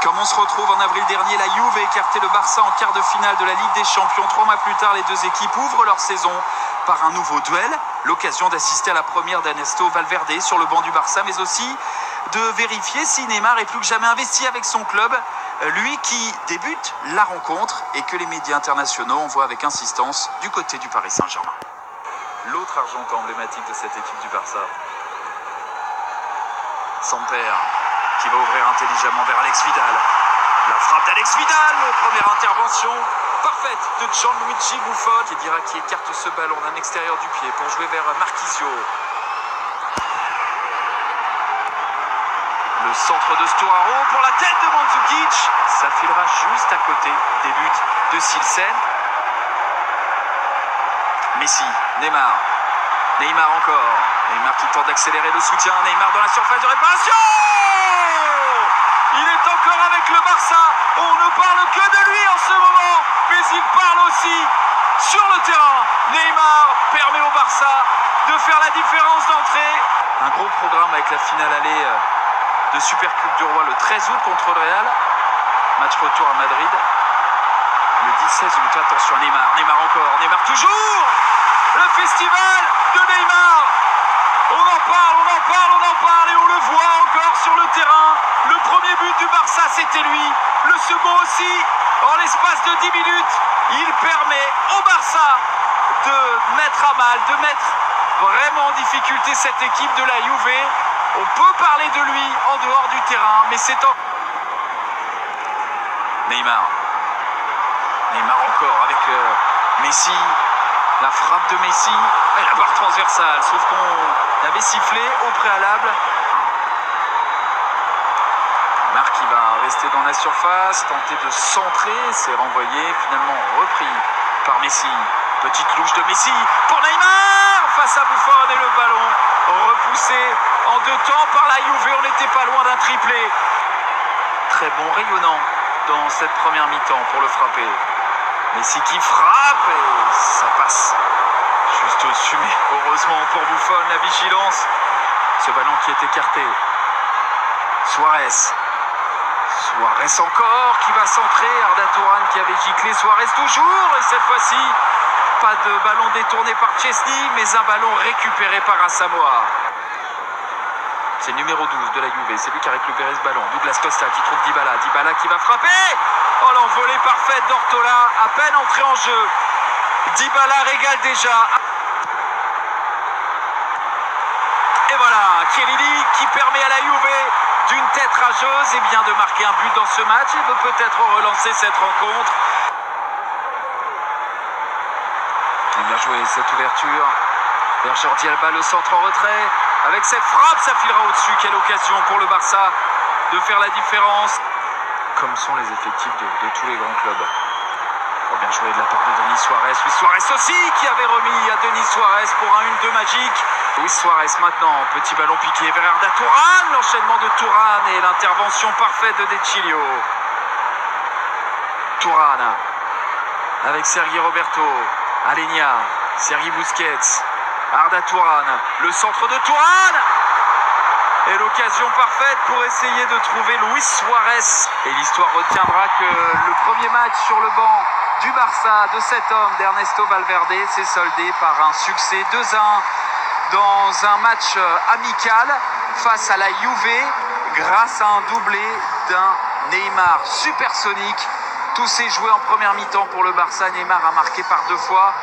Comme on se retrouve en avril dernier, la Juve a écarté le Barça en quart de finale de la Ligue des Champions. 3 mois plus tard, les deux équipes ouvrent leur saison par un nouveau duel. L'occasion d'assister à la première d'Ernesto Valverde sur le banc du Barça, mais aussi de vérifier si Neymar est plus que jamais investi avec son club. Lui qui débute la rencontre et que les médias internationaux envoient avec insistance du côté du Paris Saint-Germain. L'autre argentin emblématique de cette équipe du Barça. Samper qui va ouvrir intelligemment vers Alex Vidal. La frappe d'Alex Vidal, première intervention parfaite de Gianluigi Buffon qui écarte ce ballon d'un extérieur du pied pour jouer vers Marquisio. Le centre de Sturaro pour la tête de Mandzukic. Ça filera juste à côté des buts de Silsen. Messi, Neymar. Neymar encore. Neymar qui tente d'accélérer le soutien. Neymar dans la surface de réparation. Il est encore avec le Barça. On ne parle que de lui en ce moment. Mais il parle aussi sur le terrain. Neymar permet au Barça de faire la différence d'entrée. Un gros programme avec la finale aller de Supercoupe du Roi le 13 août contre le Real. Match retour à Madrid le 16 août. Attention à Neymar. Neymar encore. Neymar toujours. Le festival de Neymar. On en parle et on le voit encore sur le terrain. Le premier but du Barça, c'était lui. Le second aussi. En l'espace de 10 minutes, il permet au Barça de mettre à mal, de mettre vraiment en difficulté cette équipe de la Juve. On peut parler de lui en dehors du terrain, mais c'est en... Neymar. Neymar encore avec Messi. La frappe de Messi et la barre transversale, sauf qu'on avait sifflé au préalable. Neymar qui va rester dans la surface, tenter de centrer, c'est renvoyé, finalement repris par Messi. Petite louche de Messi pour Neymar face à Buffon et le ballon repoussé en deux temps par la Juve. On n'était pas loin d'un triplé. Très bon rayonnant dans cette première mi-temps pour le frapper. Messi qui frappe et ça passe juste au-dessus, mais heureusement pour Buffon, la vigilance. Ce ballon qui est écarté. Suarez encore qui va centrer. Arda Turan qui avait giclé. Suarez toujours et cette fois-ci, pas de ballon détourné par Chesney, mais un ballon récupéré par Asamoah. C'est le numéro 12 de la Juve, c'est lui qui a récupéré ce ballon. Douglas Costa qui trouve Dybala. Dybala qui va frapper. Oh, l'envolée parfaite d'Ortola, à peine entré en jeu. Dybala régale déjà. Et voilà, Chiellini qui permet à la Juve d'une tête rageuse de marquer un but dans ce match. Il veut peut-être relancer cette rencontre. Il a bien joué cette ouverture. Vers Jordi Alba, le centre en retrait. Avec cette frappe, ça filera au-dessus. Quelle occasion pour le Barça de faire la différence. Comme sont les effectifs de tous les grands clubs. Oh, bien joué de la part de Denis Suarez. Luis Suarez aussi qui avait remis à Denis Suarez pour un 1-2 magique. Luis Suarez maintenant, petit ballon piqué vers Arda Turan. L'enchaînement de Turan et l'intervention parfaite de De Chilio. Turan avec Sergi Roberto. Aleñá, Sergi Busquets. Arda Turan, le centre de Turan. Et l'occasion parfaite pour essayer de trouver Luis Suarez. Et l'histoire retiendra que le premier match sur le banc du Barça de cet homme, d'Ernesto Valverde, s'est soldé par un succès 2-1 dans un match amical face à la Juve grâce à un doublé d'un Neymar supersonique. Tout s'est joué en première mi-temps pour le Barça. Neymar a marqué par 2 fois.